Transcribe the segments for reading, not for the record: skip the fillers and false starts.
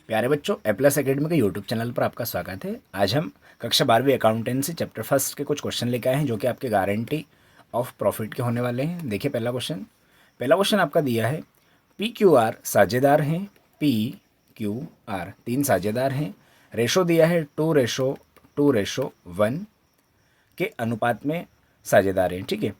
प्यारे बच्चों, ए plus academy के यूट्यूब चैनल पर आपका स्वागत है। आज हम कक्षा 12वीं अकाउंटेंसी चैप्टर फर्स्ट के कुछ क्वेश्चन लेके आए हैं जो कि आपके गारंटी ऑफ प्रॉफिट के होने वाले हैं। देखिए पहला क्वेश्चन आपका दिया है पी क्यू आर साझेदार हैं। पी क्यू आर तीन साझेदार हैं। रेशो दिया है 2:1 के अनुपात में साझेदार हैं। ठीक है,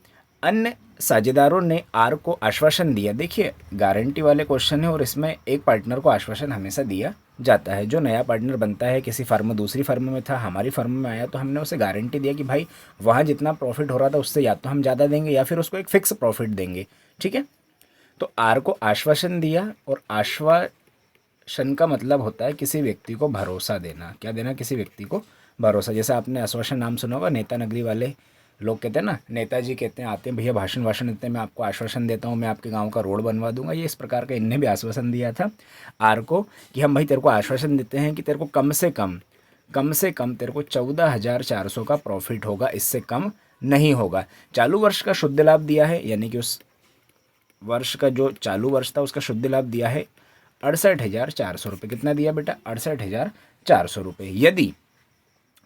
अन्य साझेदारों ने आर को आश्वासन दिया। देखिए गारंटी वाले क्वेश्चन है और इसमें एक पार्टनर को आश्वासन हमेशा दिया जाता है। जो नया पार्टनर बनता है, किसी फर्म दूसरी फर्म में था, हमारी फर्म में आया, तो हमने उसे गारंटी दिया कि भाई वहाँ जितना प्रॉफिट हो रहा था उससे या तो हम ज़्यादा देंगे या फिर उसको एक फिक्स प्रॉफिट देंगे। ठीक है, तो आर को आश्वासन दिया, और आश्वासन का मतलब होता है किसी व्यक्ति को भरोसा देना। क्या देना? किसी व्यक्ति को भरोसा। जैसे आपने आश्वासन नाम सुना होगा, नेता नगरी वाले लोग कहते हैं ना, नेताजी कहते हैं, आते हैं भैया भाषण देते हैं, मैं आपको आश्वासन देता हूँ, मैं आपके गांव का रोड बनवा दूंगा। ये इस प्रकार का इनने भी आश्वासन दिया था आर को कि हम भाई तेरे को आश्वासन देते हैं कि तेरे को कम से कम तेरे को 14,400 का प्रॉफिट होगा, इससे कम नहीं होगा। चालू वर्ष का शुद्ध लाभ दिया है, यानी कि उस वर्ष का जो चालू वर्ष था उसका शुद्ध लाभ दिया है 68,400 रुपये। कितना दिया बेटा? 68,400 रुपये। यदि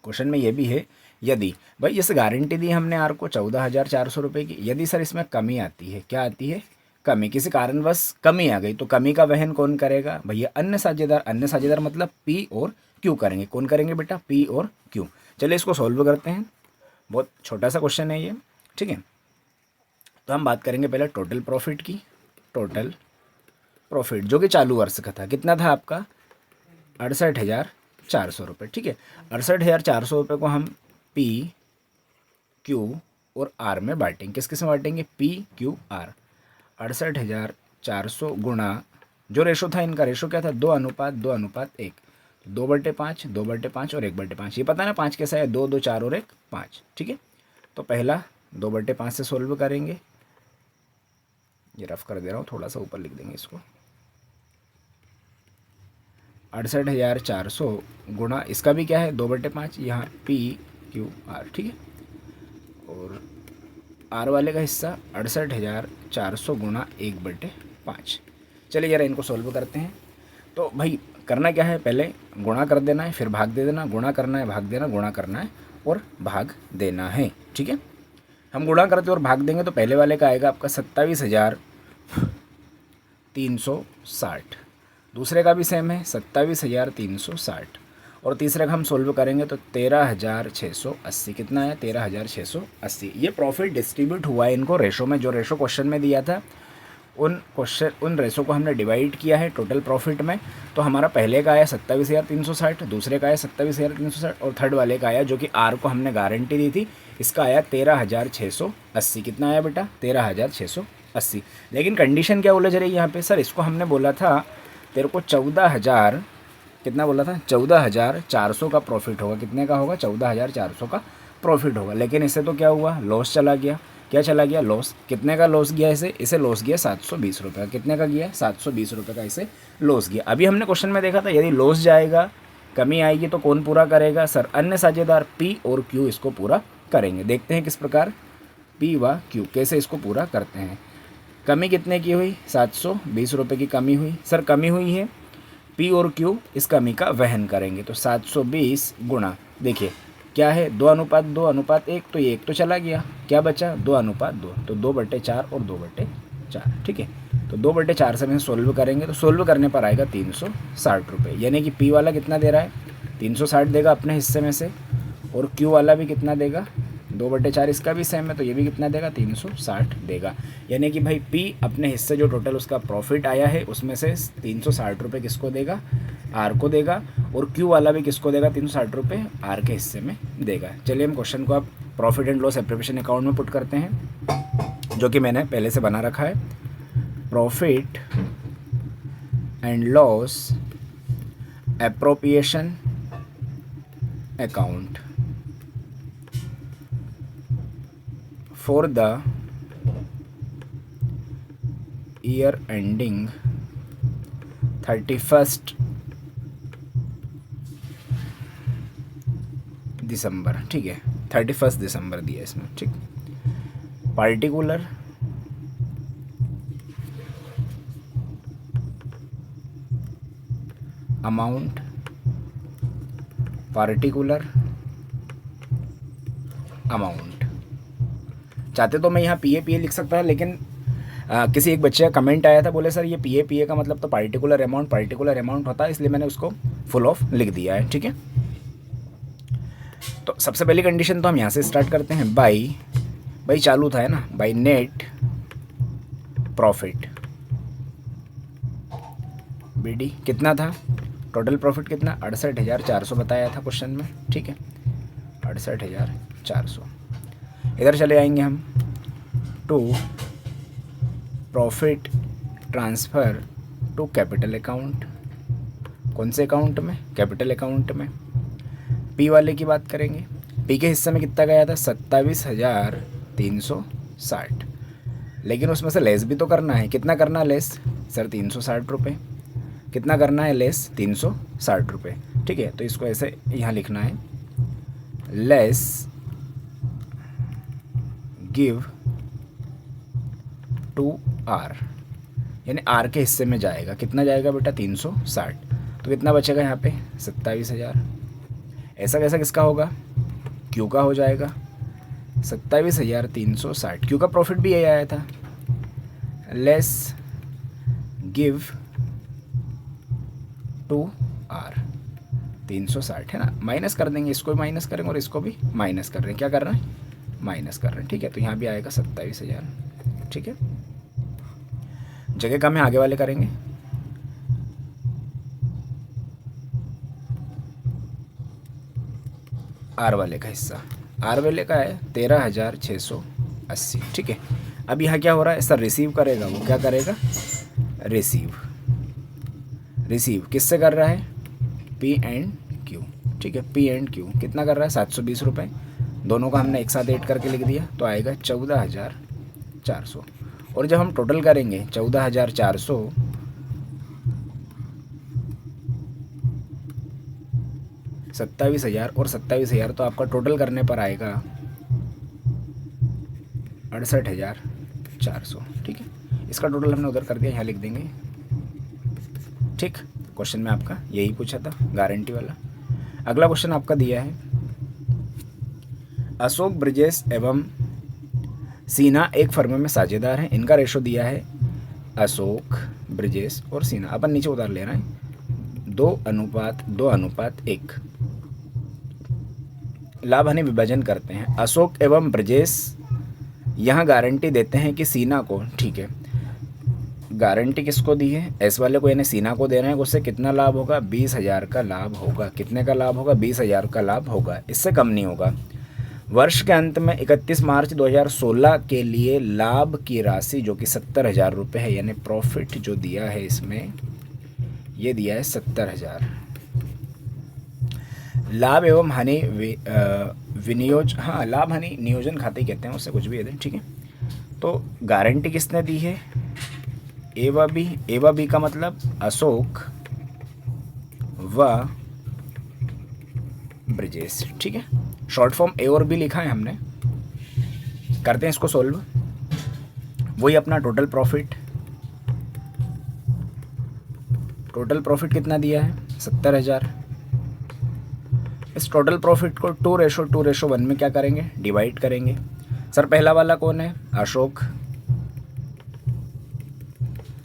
क्वेश्चन में ये भी है, यदि भाई इस गारंटी दी हमने आर को 14,400 रुपये की, यदि सर इसमें कमी आती है, क्या आती है? कमी, किसी कारणवश कमी आ गई, तो कमी का वहन कौन करेगा? भैया अन्य साझेदार मतलब पी और क्यू करेंगे। कौन करेंगे बेटा? पी और क्यू। चलिए इसको सॉल्व करते हैं। बहुत छोटा सा क्वेश्चन है ये। ठीक है, तो हम बात करेंगे पहले टोटल प्रॉफिट की। टोटल प्रॉफिट जो कि चालू वर्ष का था, कितना था आपका? 68,400 रुपये। ठीक है, 68,400 रुपये को हम पी क्यू और आर में बांटेंगे। किस किस में बांटेंगे? P Q R. 68,400 गुणा, जो रेशो था इनका, रेशो क्या था? 2:1। 2/5, 2/5 और 1/5। ये पता है ना 5 कैसा है? 2, 2, 4 और 1, 5। ठीक है, तो पहला 2/5 से सोल्व करेंगे। ये रफ कर दे रहा हूँ, थोड़ा सा ऊपर लिख देंगे इसको। 68,400 गुणा इसका भी क्या है? 2/5, यहाँ पी क्यू आर। ठीक है, और आर वाले का हिस्सा 68,400 गुणा 1/5। चलिए जरा इनको सॉल्व करते हैं। तो भाई करना क्या है? पहले गुणा कर देना है, फिर भाग दे देना। गुणा करना है, भाग देना, गुणा करना है और भाग देना है। ठीक है, हम गुणा करते और भाग देंगे तो पहले वाले का आएगा आपका 27,360। दूसरे का भी सेम है 27,360, और तीसरे का हम सोल्व करेंगे तो 13,680। कितना है? 13,680। ये प्रॉफिट डिस्ट्रीब्यूट हुआ है इनको रेशो में। जो रेशो क्वेश्चन में दिया था उन रेशो को हमने डिवाइड किया है टोटल प्रॉफिट में। तो हमारा पहले का आया 27,360, दूसरे का आया 27,360, और थर्ड वाले का आया जो कि आर को हमने गारंटी दी थी, इसका आया 13,680। कितना आया बेटा? 13,680। लेकिन कंडीशन क्या उलझ रही है यहाँ पे? सर इसको हमने बोला था तेरे को 14,000, कितना बोला था? 14,400 का प्रॉफिट होगा। कितने का होगा? 14,400 का प्रॉफिट होगा। लेकिन इससे तो क्या हुआ? लॉस चला गया। क्या चला गया? लॉस। कितने का लॉस गया? इसे लॉस गया 720 रुपये का। कितने का गया? 720 रुपये का इसे लॉस गया। अभी हमने क्वेश्चन में देखा था यदि लॉस जाएगा, कमी आएगी, तो कौन पूरा करेगा? सर अन्य साझेदार पी और क्यू इसको पूरा करेंगे। देखते हैं किस प्रकार पी व क्यू कैसे इसको पूरा करते हैं। कमी कितने की हुई? 720 रुपये की कमी हुई। सर कमी हुई है, पी और क्यू इस कमी का वहन करेंगे। तो 720 गुणा, देखिए क्या है? 2:1, तो ये एक तो चला गया, क्या बचा? 2:2, तो 2/4 और 2/4। ठीक है, तो 2/4 से हम सोल्व करेंगे तो सोल्व करने पर आएगा 360 रुपये। यानी कि पी वाला कितना दे रहा है? 360 देगा अपने हिस्से में से, और क्यू वाला भी कितना देगा? 2/4। इसका भी सेम है, तो ये भी कितना देगा? 360 देगा। यानी कि भाई पी अपने हिस्से जो टोटल उसका प्रॉफिट आया है उसमें से 360 रुपये किसको देगा? आर को देगा। और क्यू वाला भी किसको देगा? 360 रुपये आर के हिस्से में देगा। चलिए हम क्वेश्चन को अब profit and loss appropriation account में पुट करते हैं, जो कि मैंने पहले से बना रखा है। Profit and loss appropriation account for the year ending 31st दिसंबर। ठीक है, 31 दिसंबर दिया इसमें। ठीक, पार्टिकुलर अमाउंट पार्टिकुलर अमाउंट। चाहते तो मैं यहाँ पी ए लिख सकता है, लेकिन किसी एक बच्चे का कमेंट आया था, बोले सर ये पी ए का मतलब तो पार्टिकुलर अमाउंट होता है, इसलिए मैंने उसको फुल ऑफ लिख दिया है। ठीक है, तो सबसे पहली कंडीशन तो हम यहाँ से स्टार्ट करते हैं। बाई चालू था है ना, बाई नेट प्रॉफिट BD कितना था, टोटल प्रॉफिट कितना 68,400 बताया था क्वेश्चन में। ठीक है, 68,400। इधर चले आएंगे हम to profit transfer to capital account. कौन से अकाउंट में, कैपिटल अकाउंट में। पी वाले की बात करेंगे, पी के हिस्से में कितना गया था 27,360, लेकिन उसमें से लेस भी तो करना है। कितना करना है लेस सर 360 रुपये। कितना करना है लेस 360 रुपये। ठीक है, तो इसको ऐसे यहाँ लिखना है, लेस गिव टू आर, यानी आर के हिस्से में जाएगा। कितना जाएगा बेटा 360, तो कितना बचेगा यहाँ पे 27,000। ऐसा कैसा किसका होगा, क्यू का हो जाएगा 27,360। क्यू का प्रॉफिट भी यही आया था, लेस गिव टू आर 360 है ना। माइनस कर देंगे, इसको भी माइनस करेंगे और इसको भी माइनस कर रहे हैं। क्या कर रहे हैं, माइनस कर रहे हैं। ठीक है, तो यहाँ भी आएगा 27,000। ठीक है, जगह कम है, आगे वाले करेंगे। आर वाले का हिस्सा, आर वाले का है 13,680। ठीक है, अब यहाँ क्या हो रहा है सर, रिसीव करेगा। वो क्या करेगा, रिसीव किससे कर रहा है, पी एंड क्यू। ठीक है, पी एंड क्यू कितना कर रहा है 720 रुपये। दोनों का हमने एक साथ ऐड करके लिख दिया, तो आएगा 14,400। और जब हम टोटल करेंगे 14,400 27,000 और 27,000, तो आपका टोटल करने पर आएगा 68,400। ठीक है, इसका टोटल हमने उधर कर दिया, यहाँ लिख देंगे। ठीक, क्वेश्चन में आपका यही पूछा था, गारंटी वाला। अगला क्वेश्चन आपका दिया है, अशोक ब्रजेश एवं सीना एक फर्म में साझेदार हैं। इनका रेशो दिया है, अशोक ब्रजेश और सीना, अपन नीचे उतार ले रहे हैं, 2:1। लाभ हानि विभाजन करते हैं। अशोक एवं ब्रजेश यहाँ गारंटी देते हैं कि सीना को, ठीक है, गारंटी किसको दी है, एस वाले को, यानी सीना को दे रहे हैं। उससे कितना लाभ होगा, 20,000 का लाभ होगा। कितने का लाभ होगा, 20,000 का लाभ होगा, इससे कम नहीं होगा। वर्ष के अंत में 31 मार्च 2016 के लिए लाभ की राशि जो कि 70,000 रुपये है, यानी प्रॉफिट जो दिया है इसमें, ये दिया है 70,000। लाभ एवं हानि विनियोज, हाँ लाभ हानि नियोजन खाते कहते हैं, उससे कुछ भी है। ठीक है, तो गारंटी किसने दी है, ए व बी का मतलब अशोक व ब्रजेश। ठीक है, शॉर्ट फॉर्म ए और बी लिखा है हमने। करते हैं इसको सोल्व। वही अपना टोटल प्रॉफिट कितना दिया है 70,000। इस टोटल प्रॉफिट को 2:1 में क्या करेंगे, डिवाइड करेंगे। सर पहला वाला कौन है,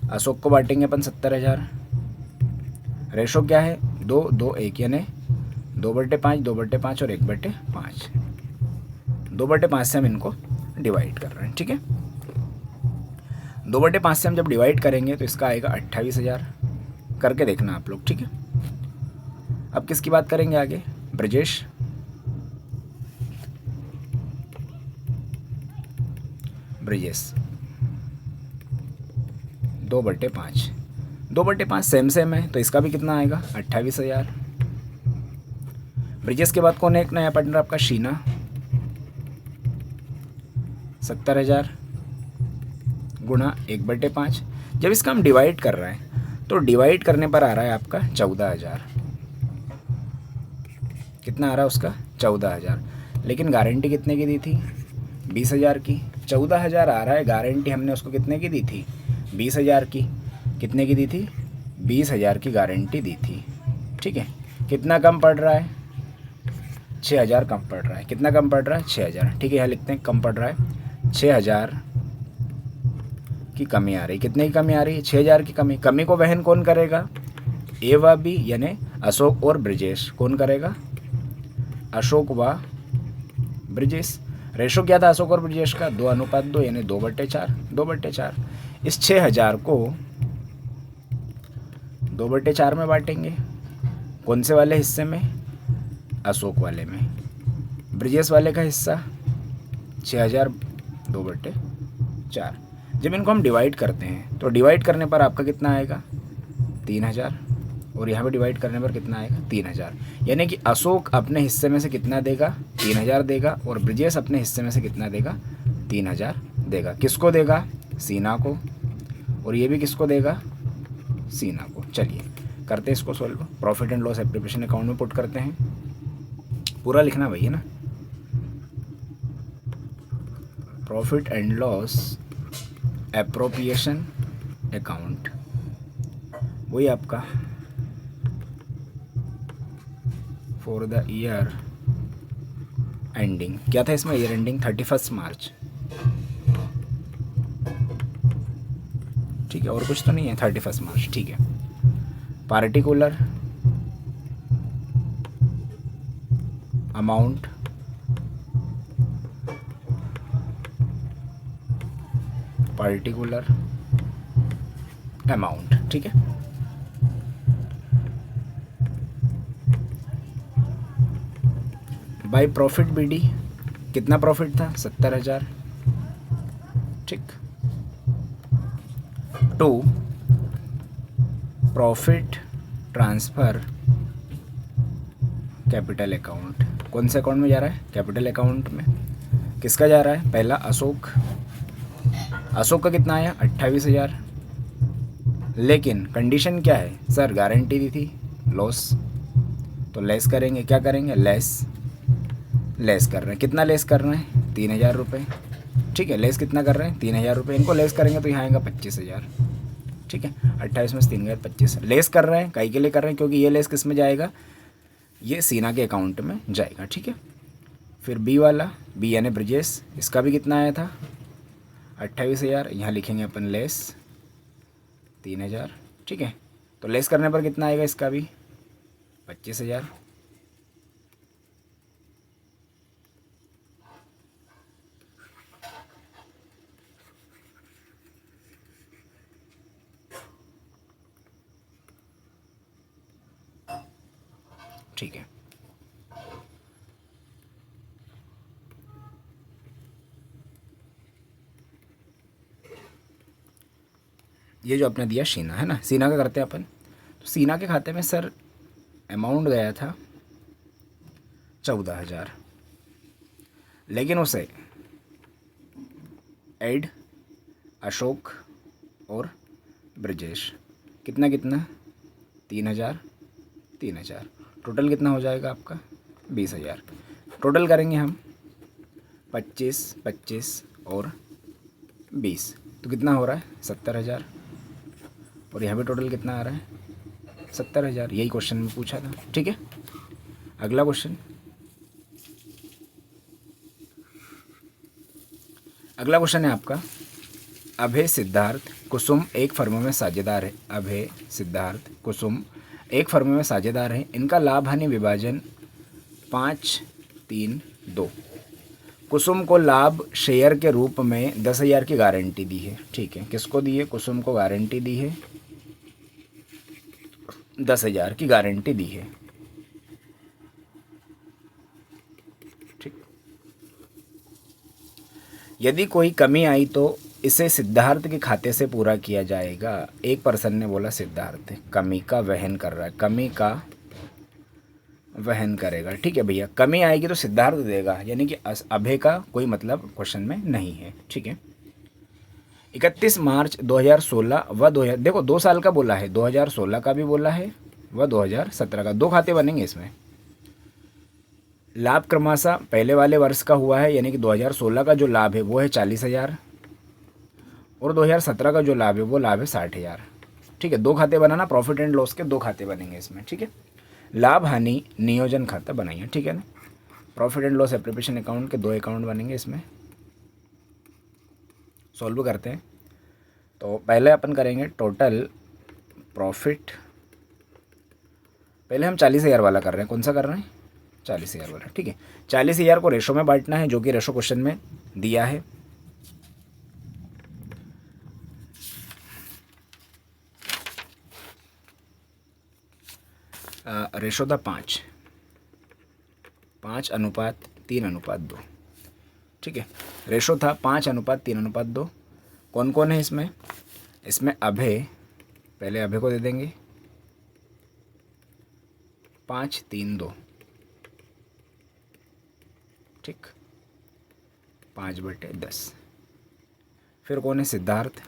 अशोक को बांटेंगे अपन 70,000। रेशो क्या है 2:1, यानी 2/5, 2/5 और 1/5। 2/5 से हम इनको डिवाइड कर रहे हैं। ठीक है, 2/5 से हम जब डिवाइड करेंगे तो इसका आएगा 28,000। करके देखना आप लोग। ठीक है, अब किसकी बात करेंगे आगे, ब्रजेश। ब्रजेश 2/5, 2/5 सेम है, तो इसका भी कितना आएगा 28,000। ब्रिजेश के बाद कौन है एक नया पार्टनर आपका, शीना 70,000 गुणा 1/5। जब इसका हम डिवाइड कर रहे हैं तो डिवाइड करने पर आ रहा है आपका 14,000। कितना आ रहा है उसका 14,000, लेकिन गारंटी कितने की दी थी 20,000 की। 14,000 आ रहा है, गारंटी हमने उसको कितने की दी थी 20,000 की। कितने की दी थी 20,000 की गारंटी दी थी। ठीक है। कितना कम पड़ रहा है? 6,000 कम पड़ रहा है। कितना कम पड़ रहा है? 6,000। ठीक है, यहाँ लिखते हैं कम पड़ रहा है 6,000 की कमी आ रही। कितने की कमी आ रही है? 6,000 की कमी। कमी को वहन कौन करेगा? ए व बी यानी अशोक और ब्रिजेश। कौन करेगा? अशोक व ब्रिजेश। रेशो क्या था अशोक और ब्रिजेश का? 2:2 यानी 2/4। 2/4। इस 6,000 को 2/4 में बांटेंगे। कौन से वाले हिस्से में? अशोक वाले में। ब्रिजेश वाले का हिस्सा 6,000 2/4। जब इनको हम डिवाइड करते हैं तो डिवाइड करने पर आपका कितना आएगा? 3,000। और यहाँ पे डिवाइड करने पर कितना आएगा? 3,000। यानी कि अशोक अपने हिस्से में से कितना देगा? 3,000 देगा। और ब्रिजेश अपने हिस्से में से कितना देगा? 3,000 देगा। किसको देगा? सीना को। और ये भी किसको देगा? सीना को। चलिए करते हैं इसको solve. Profit and loss appropriation account में पुट करते हैं। पूरा लिखना भैया ना। Profit and loss appropriation account वही आपका फॉर द ईयर एंडिंग। क्या था इसमें? Year ending 31 March. ठीक है, और कुछ तो नहीं है? 31 मार्च। ठीक है। Particular amount particular amount. ठीक है। बाय प्रॉफिट बीडी कितना प्रॉफिट था? 70,000। ठीक। To profit transfer capital account. कौन से अकाउंट में जा रहा है? कैपिटल अकाउंट में। किसका जा रहा है? पहला अशोक। अशोक का कितना आया? 28,000। लेकिन कंडीशन क्या है? सर गारंटी दी थी लॉस, तो लेस करेंगे। क्या करेंगे? लेस कर रहे हैं। कितना लेस कर रहे हैं? 3,000 रुपये। ठीक है, लेस कितना कर रहे हैं? 3,000 रुपये। इनको लेस करेंगे तो यहाँ आएगा 25,000। ठीक है, 28 में से 3 गए 25। लेस कर रहे हैं, काई के लिए कर रहे हैं? क्योंकि ये लेस किस में जाएगा? ये सीना के अकाउंट में जाएगा। ठीक है। फिर बी वाला, बी यानी ब्रिजेश, इसका भी कितना आया था? 28,000। यहाँ लिखेंगे अपन लेस 3,000। ठीक है, तो लेस करने पर कितना आएगा? इसका भी 25,000। ठीक है। ये जो आपने दिया सीना है ना, सीना का करते हैं अपन। तो सीना के खाते में सर अमाउंट गया था 14,000, लेकिन उसे ऐड अशोक और ब्रिजेश कितना 3,000 3,000। टोटल कितना हो जाएगा आपका? 20,000। टोटल करेंगे हम 25 25 और 20, तो कितना हो रहा है? 70,000। और यहाँ पे टोटल कितना आ रहा है? 70,000। यही क्वेश्चन में पूछा था। ठीक है, अगला क्वेश्चन। अगला क्वेश्चन है आपका, अभय सिद्धार्थ कुसुम एक फर्म में साझेदार है। अभय सिद्धार्थ कुसुम एक फर्म में साझेदार हैं। इनका लाभ हानि विभाजन 5-3-2। कुसुम को लाभ शेयर के रूप में 10,000 की गारंटी दी है। ठीक है, किसको दी है? कुसुम को गारंटी दी है, 10,000 की गारंटी दी है। ठीक। यदि कोई कमी आई तो इसे सिद्धार्थ के खाते से पूरा किया जाएगा। एक पर्सन ने बोला सिद्धार्थ कमी का वहन कर रहा है, कमी का वहन करेगा। ठीक है भैया, कमी आएगी तो सिद्धार्थ देगा, यानी कि अभय का कोई मतलब क्वेश्चन में नहीं है। ठीक है। 31 मार्च 2016 व 2000, देखो 2 साल का बोला है, 2016 का भी बोला है व 2017 का। 2 खाते बनेंगे इसमें। लाभ क्रमशः पहले वाले वर्ष का हुआ है, यानी कि 2016 का जो लाभ है वो है 40,000 और 2017 का जो लाभ है वो लाभ है 60,000। ठीक है, 2 खाते बनाना, प्रॉफिट एंड लॉस के 2 खाते बनेंगे इसमें। ठीक है, लाभ हानि नियोजन खाता बनाइए, ठीक है ना। Profit and loss appropriation account के 2 अकाउंट बनेंगे, इसमें सॉल्व करते हैं। तो पहले अपन करेंगे टोटल प्रॉफिट। पहले हम 40,000 वाला कर रहे हैं। कौन सा कर रहे हैं? 40,000 वाला, ठीक है। 40,000 को रेशो में बांटना है, जो कि रेशो क्वेश्चन में दिया है। रेशो था 5:3:2, ठीक है। रेशो था 5:3:2। कौन कौन है इसमें? इसमें अभय, पहले अभय को दे देंगे 5:3:2, ठीक, 5/10। फिर कौन है? सिद्धार्थ,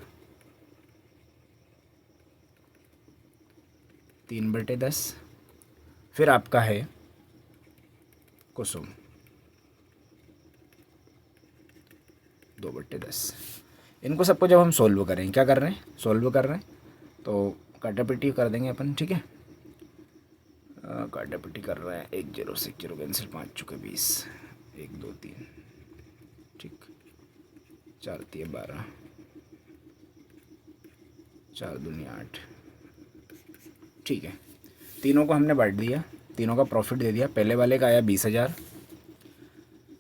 3/10। फिर आपका है कुसुम, 2/10। इनको सबको जब हम सोल्व करें, क्या कर रहे हैं? सोल्व कर रहे हैं, तो काटापिटी कर देंगे अपन, ठीक है। काटापिटी कर रहे हैं, 1 0 से 1 0 कैंसिल, 5 चुके 20, 1 2 3, ठीक, 4 3 12, 4 दूनी 8, ठीक है। तीनों को हमने बांट दिया, तीनों का प्रॉफिट दे दिया। पहले वाले का आया 20,000,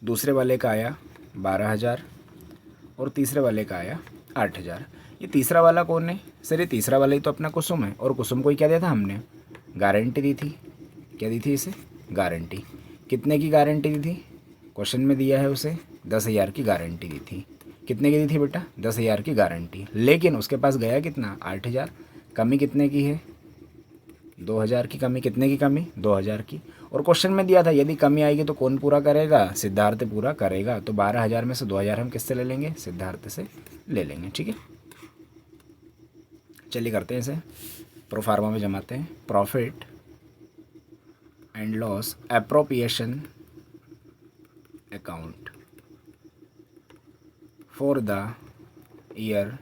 दूसरे वाले का आया 12,000 और तीसरे वाले का आया 8,000। ये तीसरा वाला कौन है? सर ये तीसरा वाला ही तो अपना कुसुम है। और कुसुम को ही क्या दिया था हमने? गारंटी दी थी। क्या दी थी इसे? गारंटी। कितने की गारंटी दी थी? क्वेश्चन में दिया है उसे 10,000 की गारंटी दी थी। कितने की दी थी बेटा? 10,000 की गारंटी। लेकिन उसके पास गया कितना? 8,000। कमी कितने की है? 2,000 की कमी। कितने की कमी? 2,000 की। और क्वेश्चन में दिया था यदि कमी आएगी तो कौन पूरा करेगा? सिद्धार्थ पूरा करेगा। तो 12,000 में से 2,000 हम किससे ले लेंगे? सिद्धार्थ से ले लेंगे, ठीक है। चलिए करते हैं इसे, प्रोफार्मा में जमाते हैं। Profit and loss appropriation account for the year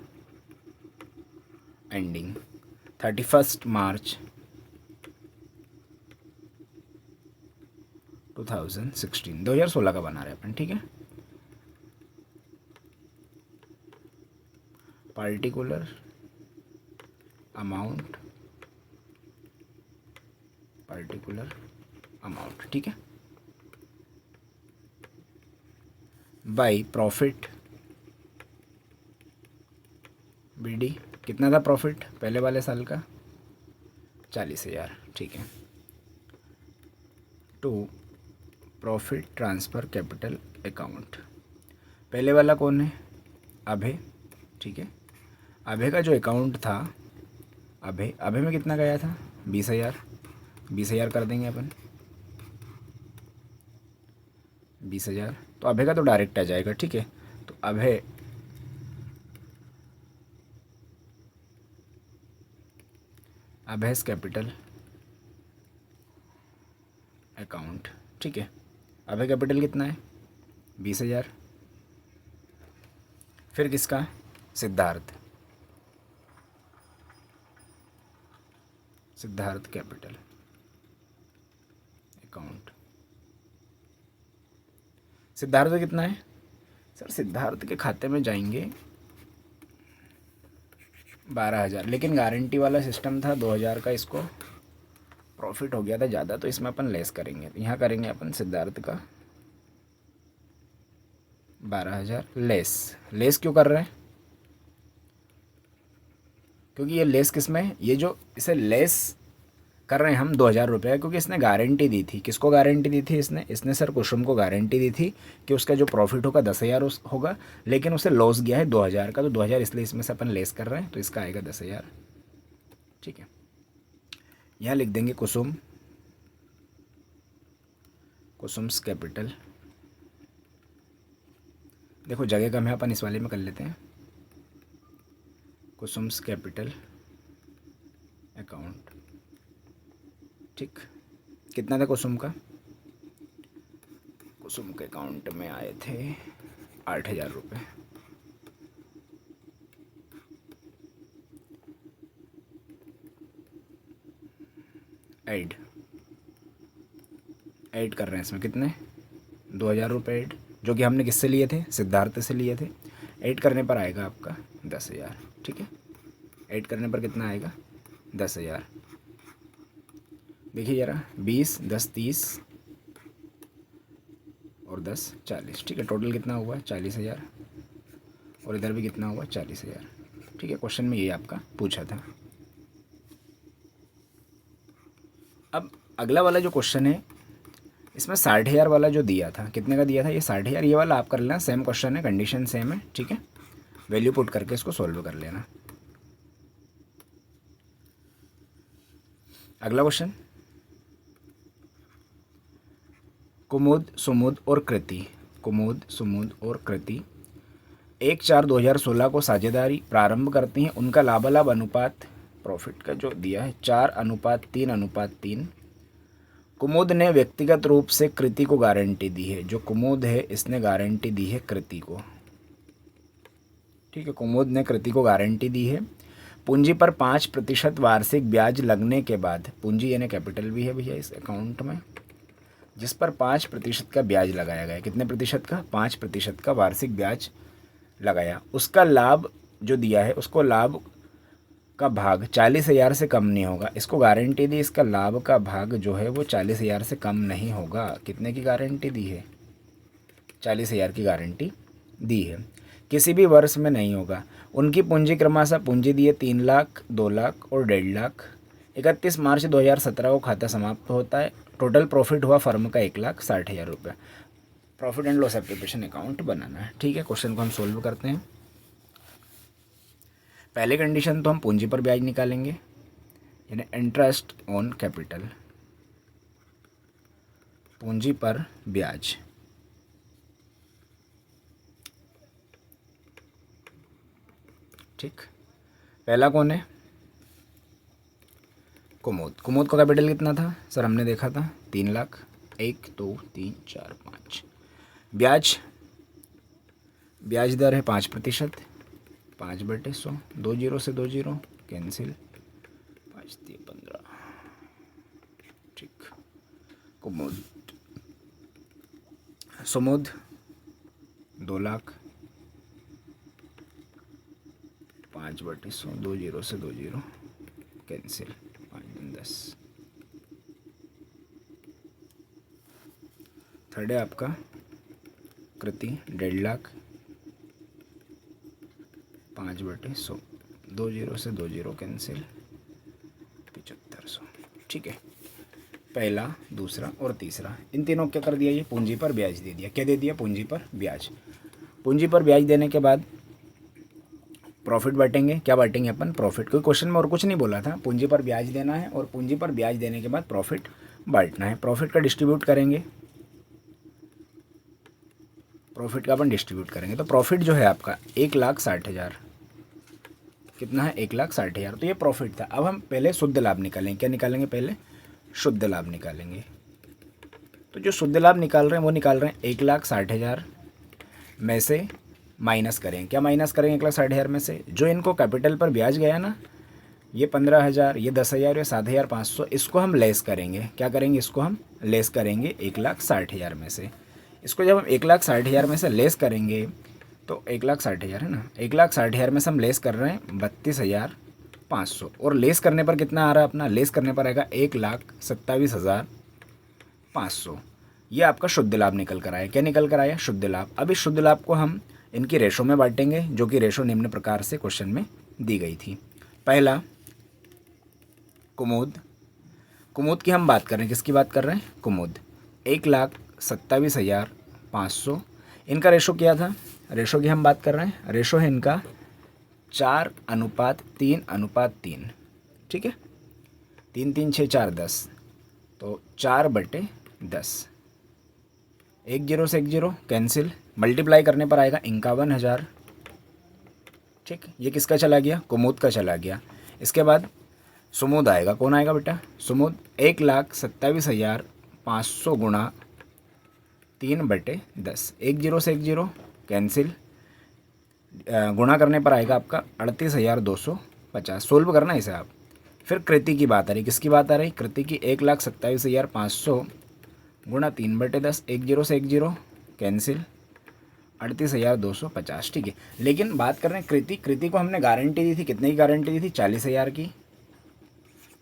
ending 31 मार्च 2016 का बना रहे अपन, ठीक है। पार्टिकुलर अमाउंट, ठीक है, बाई प्रॉफिट बीडी। कितना था प्रॉफिट पहले वाले साल का? 40,000, ठीक है। To profit transfer capital account. पहले वाला कौन है? अभय, ठीक है। अभय का जो अकाउंट था, अभय में कितना गया था? 20,000। 20,000 कर देंगे अपन, 20,000। तो अभय का तो डायरेक्ट आ जाएगा, ठीक है। तो अभय कैपिटल अकाउंट, ठीक है। अभय कैपिटल कितना है? 20,000। फिर किसका? Siddharth capital account. सिद्धार्थ का कितना है? सर सिद्धार्थ के खाते में जाएंगे 12,000, लेकिन गारंटी वाला सिस्टम था 2,000 का। इसको प्रॉफिट हो गया था ज़्यादा, तो इसमें अपन लेस करेंगे। तो यहाँ करेंगे अपन सिद्धार्थ का 12,000 लेस क्यों कर रहे हैं? क्योंकि ये लेस किस में है? ये जो इसे लेस कर रहे हैं हम 2,000 रुपये, क्योंकि इसने गारंटी दी थी। किसको गारंटी दी थी? इसने सर कुसुम को गारंटी दी थी कि उसका जो प्रॉफिट होगा 10,000 होगा, लेकिन उसे लॉस गया है 2,000 का। तो 2,000 इसलिए इसमें से अपन लेस कर रहे हैं, तो इसका आएगा 10,000, ठीक है। यहाँ लिख देंगे कुसुम्स कैपिटल। देखो जगह कम है, अपन इस वाले में कर लेते हैं। कुसुम्स कैपिटल अकाउंट, ठीक। कितना था कुसुम का? कुसुम के अकाउंट में आए थे 8,000 रुपये। ऐड ऐड कर रहे हैं इसमें कितने 2000 रुपये ऐड, जो कि हमने किससे लिए थे, सिद्धार्थ से लिए थे। ऐड करने पर आएगा आपका 10,000। ठीक है, ऐड करने पर कितना आएगा 10,000। देखिए ज़रा 20 10 30 और 10 40। ठीक है, टोटल कितना हुआ 40,000 और इधर भी कितना हुआ 40,000। ठीक है, क्वेश्चन में ये आपका पूछा था। अब अगला वाला जो क्वेश्चन है इसमें 60,000 वाला जो दिया था, कितने का दिया था ये 60,000, ये वाला आप कर लेना, सेम क्वेश्चन है, कंडीशन सेम है। ठीक है, वैल्यू पुट करके इसको सॉल्व कर लेना। अगला क्वेश्चन, कुमुद सुमुद और कृति, कुमुद सुमुद और कृति 1/4/2016 को साझेदारी प्रारंभ करती हैं। उनका लाभालाभ अनुपात प्रॉफिट का जो दिया है 4:3:3। कुमुद ने व्यक्तिगत रूप से कृति को गारंटी दी है। जो कुमुद है इसने गारंटी दी है कृति को। ठीक है, कुमुद ने कृति को गारंटी दी है। पूंजी पर 5% वार्षिक ब्याज लगने के बाद, पूंजी यानी कैपिटल भी है भैया इस अकाउंट में, जिस पर 5% का ब्याज लगाया गया। कितने प्रतिशत का, 5% का वार्षिक ब्याज लगाया। उसका लाभ जो दिया है उसको लाभ का भाग 40,000 से कम नहीं होगा। इसको गारंटी दी, इसका लाभ का भाग जो है वो 40,000 से कम नहीं होगा। कितने की गारंटी दी है, 40,000 की गारंटी दी है। किसी भी वर्ष में नहीं होगा। उनकी पूंजी क्रमशः पूंजी दी है 3 लाख, 2 लाख और 1.5 लाख। 31 मार्च 2017 को खाता समाप्त होता है। टोटल प्रॉफिट हुआ फर्म का 1,60,000 रुपये। Profit and loss application account बनाना है। ठीक है, क्वेश्चन को हम सोल्व करते हैं। पहले कंडीशन तो हम पूंजी पर ब्याज निकालेंगे, यानी इंटरेस्ट ऑन कैपिटल, पूंजी पर ब्याज। ठीक, पहला कौन है, कुमुद। कुमुद का कैपिटल कितना था सर, हमने देखा था 3 लाख। 1 2 3 4 5। ब्याज, ब्याज दर है 5%, 5/100, 2 0 से 2 0 कैंसिल, 5 3 15। ठीक, कुमुद। सुमुद 2 लाख, 5/100, 2 0 से 2 0 कैंसिल, 5 10। थर्ड है आपका कृति 1.5 लाख, 5/100, 2 0 से 2 0 कैंसिल, 7500। ठीक है, पहला दूसरा और तीसरा इन तीनों क्या कर दिया, ये पूंजी पर ब्याज दे दिया। क्या दे दिया, पूंजी पर ब्याज। पूंजी पर ब्याज देने के बाद प्रॉफिट बांटेंगे। क्या बांटेंगे अपन, प्रॉफिट। कोई क्वेश्चन में और कुछ नहीं बोला था, पूंजी पर ब्याज देना है और पूंजी पर ब्याज देने के बाद प्रॉफिट बांटना है। प्रॉफिट का डिस्ट्रीब्यूट करेंगे, प्रॉफिट का अपन डिस्ट्रीब्यूट करेंगे। तो प्रॉफिट जो है आपका 1,60,000, कितना है 1,60,000। तो ये प्रॉफिट था। अब हम पहले शुद्ध लाभ निकालेंगे। क्या निकालेंगे, पहले शुद्ध लाभ निकालेंगे। तो जो शुद्ध लाभ निकाल रहे हैं वो निकाल रहे हैं 1,60,000 में से माइनस करेंगे। क्या माइनस करेंगे 1,60,000 में से, जो इनको कैपिटल पर ब्याज गया ना, ये 15,000, ये 10,000, ये 7,500, इसको हम लेस करेंगे। क्या करेंगे, इसको हम लेस करेंगे 1,60,000 में से। इसको जब हम 1,60,000 में से लेस करेंगे तो 1,60,000 है ना, 1,60,000 में से हम लेस कर रहे हैं 32,500। और लेस करने पर कितना आ रहा है अपना, लेस करने पर आएगा 1,27,500। ये आपका शुद्ध लाभ निकल कर आया। क्या निकल कर आया, शुद्ध लाभ। अब इस शुद्ध लाभ को हम इनकी रेशो में बांटेंगे, जो कि रेशो निम्न प्रकार से क्वेश्चन में दी गई थी। पहला कुमुद, कुमुद की हम बात कर रहे हैं, किसकी बात कर रहे हैं, कुमुद। 1,27,500। इनका रेशो क्या था, रेशो की हम बात कर रहे हैं, रेशो है इनका 4:3:3। ठीक है, 3 3 6 4 10, तो 4/10। 1 0 से 1 0 कैंसिल, मल्टीप्लाई करने पर आएगा 51,000। ठीक, ये किसका चला गया, कुमुद का चला गया। इसके बाद सुमुद आएगा। कौन आएगा बेटा, सुमुद। 1,27,500 गुणा 3/10। 1 0 से 1 0 कैंसिल, गुणा करने पर आएगा आपका 38,250। सोल्व करना है इसे आप। फिर कृति की बात आ रही, किसकी बात आ रही, कृति की 1,27,500 गुणा 3/10, 1 0 से 1 0 कैंसिल, 38,250। ठीक है, लेकिन बात कर रहे हैं कृति को हमने गारंटी दी थी, कितने की गारंटी दी थी? 40,000 की,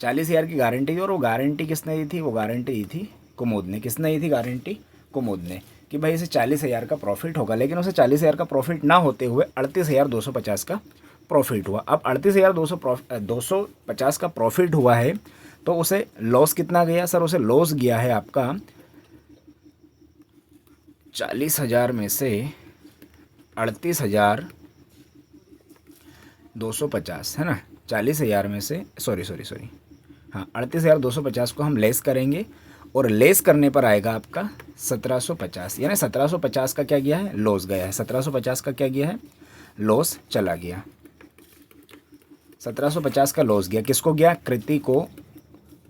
40,000 की गारंटी दी। और वो गारंटी किसने दी थी? वो गारंटी दी थी कुमुद ने। किसने दी थी गारंटी? कुमुद ने, कि भाई इसे 40,000 का प्रॉफिट होगा। लेकिन उसे 40,000 का प्रॉफिट ना होते हुए 38,250 का प्रॉफिट हुआ। अब 38,250 का प्रॉफिट हुआ है तो उसे लॉस कितना गया? सर उसे लॉस गया है आपका 40,000 में से 38,250, है ना। 40,000 में से सॉरी हाँ 38,250 को हम लेस करेंगे और लेस करने पर आएगा आपका 1750। यानी 1750 का क्या गया है? लॉस गया है। 1750 का क्या गया है? लॉस चला गया। 1750 का लॉस गया। किसको गया? कृति को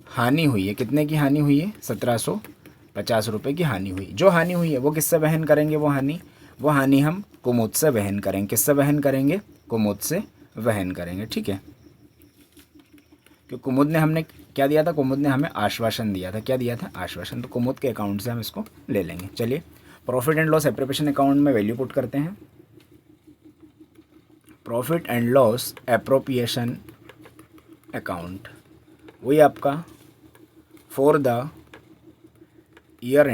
हानि हुई है। कितने की हानि हुई है? 1750 रुपये की हानि हुई। जो हानि हुई है वो किससे वहन करेंगे? वो हानि हम कुमुद से वहन करेंगे। किससे वहन करेंगे? कुमुद से वहन करेंगे। ठीक है, कि कुमुद ने हमने क्या दिया था? कुमुद ने हमें आश्वासन दिया था। क्या दिया था? आश्वासन। तो कुमुद के अकाउंट से हम इसको ले लेंगे। चलिए, profit and loss appropriation account में वैल्यू पुट करते हैं। Profit and loss appropriation account वही आपका फॉर द ईयर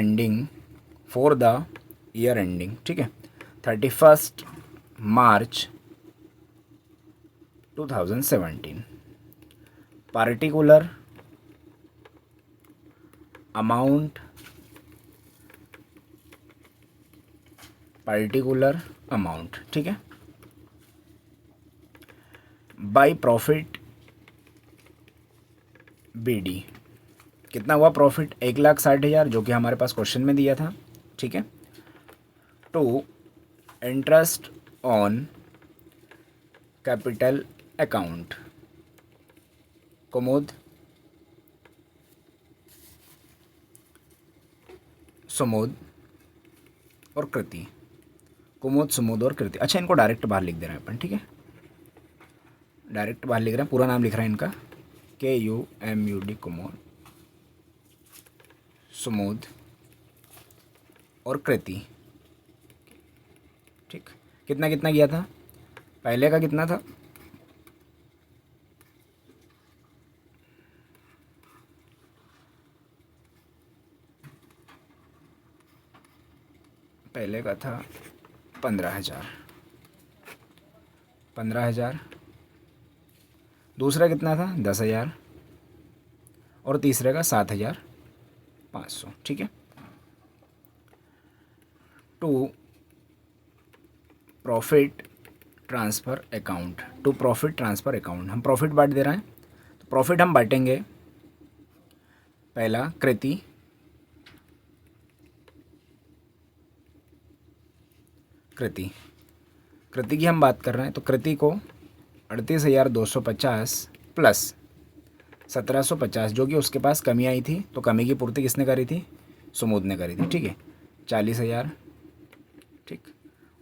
एंडिंग, ठीक है, 31 मार्च 2017। पार्टिकुलर अमाउंट ठीक है, बाय प्रॉफिट BD। कितना हुआ प्रॉफिट? 1,60,000, जो कि हमारे पास क्वेश्चन में दिया था। ठीक है, to interest on capital account Kumud, Sumud और कृति। कुमुद, सुमुद और कृति। अच्छा, इनको डायरेक्ट बाहर लिख दे रहे हैं अपन। ठीक है, डायरेक्ट बाहर लिख रहे हैं। पूरा नाम लिख रहे हैं इनका, KUMUD, कुमुद, सुमुद और कृति। ठीक, कितना कितना किया था? पहले का कितना था? पहले का था 15,000। दूसरा कितना था? 10,000। और तीसरे का 7,500। ठीक है, टू प्रॉफिट ट्रांसफ़र अकाउंट, हम प्रॉफिट बांट दे रहे हैं। तो प्रॉफिट हम बांटेंगे, पहला कृति, की हम बात कर रहे हैं। तो कृति को 38,250 प्लस 1,750, जो कि उसके पास कमी आई थी, तो कमी की पूर्ति किसने करी थी? सुमुद ने करी थी। ठीक है, 40,000। ठीक,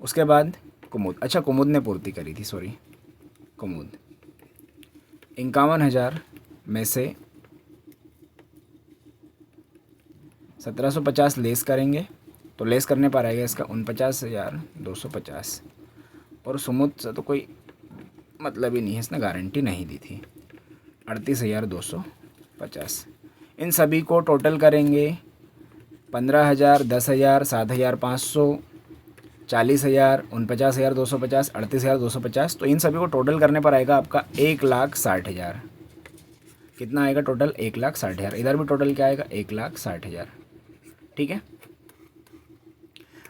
उसके बाद कुमुद, अच्छा कुमुद ने पूर्ति करी थी, सॉरी, कुमुद 51,000 में से 1,750 लेस करेंगे, तो लेस करने पर आएगा इसका 49,250। और सुमुद से तो कोई मतलब ही नहीं है, इसने गारंटी नहीं दी थी, 38,250। इन सभी को टोटल करेंगे, 15,000, 10,000, 7,500, 40,000, 49,250, 38,250। तो इन सभी को टोटल करने पर आएगा आपका 1,60,000। कितना आएगा टोटल? 1,60,000। इधर भी टोटल क्या आएगा? 1,60,000। ठीक है,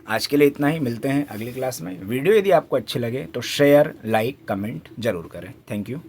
आज के लिए इतना ही। मिलते हैं अगली क्लास में। वीडियो यदि आपको अच्छी लगे तो शेयर, लाइक, कमेंट जरूर करें। Thank you.